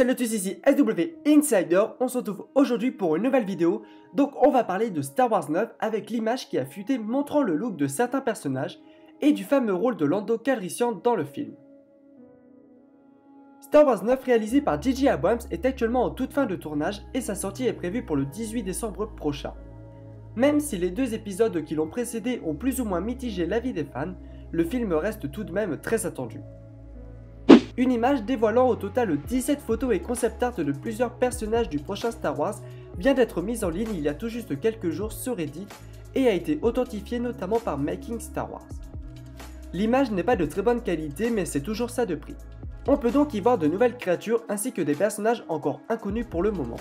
Salut à tous, ici SW Insider, on se retrouve aujourd'hui pour une nouvelle vidéo. Donc on va parler de Star Wars 9 avec l'image qui a fuité montrant le look de certains personnages et du fameux rôle de Lando Calrissian dans le film. Star Wars 9 réalisé par J.J. Abrams est actuellement en toute fin de tournage et sa sortie est prévue pour le 18 décembre prochain. Même si les deux épisodes qui l'ont précédé ont plus ou moins mitigé l'avis des fans, le film reste tout de même très attendu. Une image dévoilant au total 17 photos et concept art de plusieurs personnages du prochain Star Wars vient d'être mise en ligne il y a tout juste quelques jours sur Reddit et a été authentifiée notamment par Making Star Wars. L'image n'est pas de très bonne qualité mais c'est toujours ça de prix. On peut donc y voir de nouvelles créatures ainsi que des personnages encore inconnus pour le moment.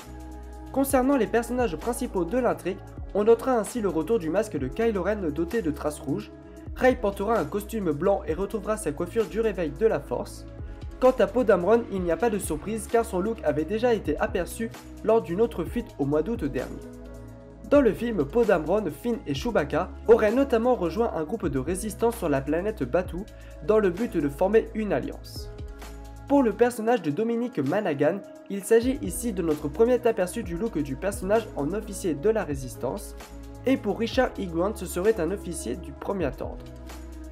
Concernant les personnages principaux de l'intrigue, on notera ainsi le retour du masque de Kylo Ren doté de traces rouges, Rey portera un costume blanc et retrouvera sa coiffure du réveil de la Force. Quant à Poe Dameron, il n'y a pas de surprise car son look avait déjà été aperçu lors d'une autre fuite au mois d'août dernier. Dans le film, Poe Dameron, Finn et Chewbacca auraient notamment rejoint un groupe de résistance sur la planète Batuu dans le but de former une alliance. Pour le personnage de Dominic Monaghan, il s'agit ici de notre premier aperçu du look du personnage en officier de la résistance, et pour Richard E. Grant ce serait un officier du premier ordre.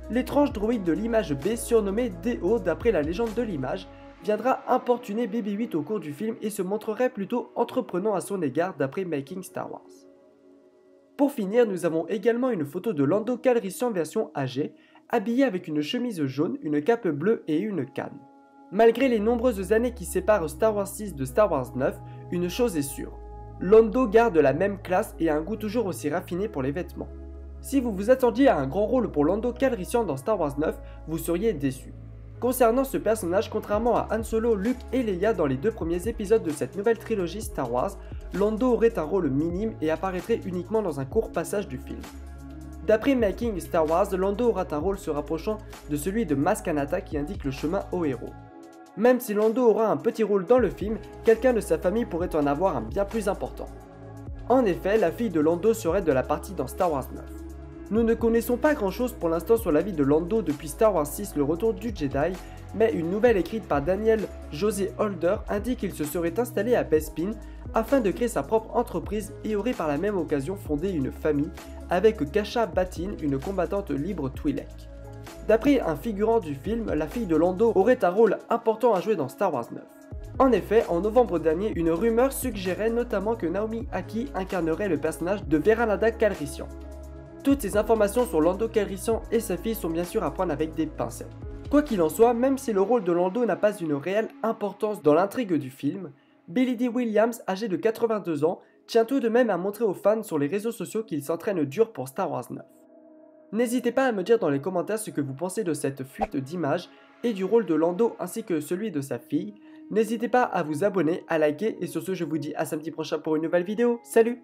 L'étrange droïde de l'image B, surnommé D.O. d'après la légende de l'image, viendra importuner BB-8 au cours du film et se montrerait plutôt entreprenant à son égard d'après Making Star Wars. Pour finir, nous avons également une photo de Lando Calrissian version âgée, habillé avec une chemise jaune, une cape bleue et une canne. Malgré les nombreuses années qui séparent Star Wars 6 de Star Wars 9, une chose est sûre, Lando garde la même classe et un goût toujours aussi raffiné pour les vêtements. Si vous vous attendiez à un grand rôle pour Lando Calrissian dans Star Wars 9, vous seriez déçu. Concernant ce personnage, contrairement à Han Solo, Luke et Leia dans les deux premiers épisodes de cette nouvelle trilogie Star Wars, Lando aurait un rôle minime et apparaîtrait uniquement dans un court passage du film. D'après Making Star Wars, Lando aura un rôle se rapprochant de celui de Maz Kanata qui indique le chemin au héros. Même si Lando aura un petit rôle dans le film, quelqu'un de sa famille pourrait en avoir un bien plus important. En effet, la fille de Lando serait de la partie dans Star Wars 9. Nous ne connaissons pas grand chose pour l'instant sur la vie de Lando depuis Star Wars 6 le retour du Jedi, mais une nouvelle écrite par Daniel José Holder indique qu'il se serait installé à Bespin afin de créer sa propre entreprise et aurait par la même occasion fondé une famille avec Kasha Batin, une combattante libre Twi'lek. D'après un figurant du film, la fille de Lando aurait un rôle important à jouer dans Star Wars 9. En effet, en novembre dernier, une rumeur suggérait notamment que Naomi Ackie incarnerait le personnage de Veranada Calrissian. Toutes ces informations sur Lando Calrissian et sa fille sont bien sûr à prendre avec des pincettes. Quoi qu'il en soit, même si le rôle de Lando n'a pas une réelle importance dans l'intrigue du film, Billy Dee Williams, âgé de 82 ans, tient tout de même à montrer aux fans sur les réseaux sociaux qu'il s'entraîne dur pour Star Wars 9. N'hésitez pas à me dire dans les commentaires ce que vous pensez de cette fuite d'images et du rôle de Lando ainsi que celui de sa fille. N'hésitez pas à vous abonner, à liker et sur ce je vous dis à samedi prochain pour une nouvelle vidéo. Salut!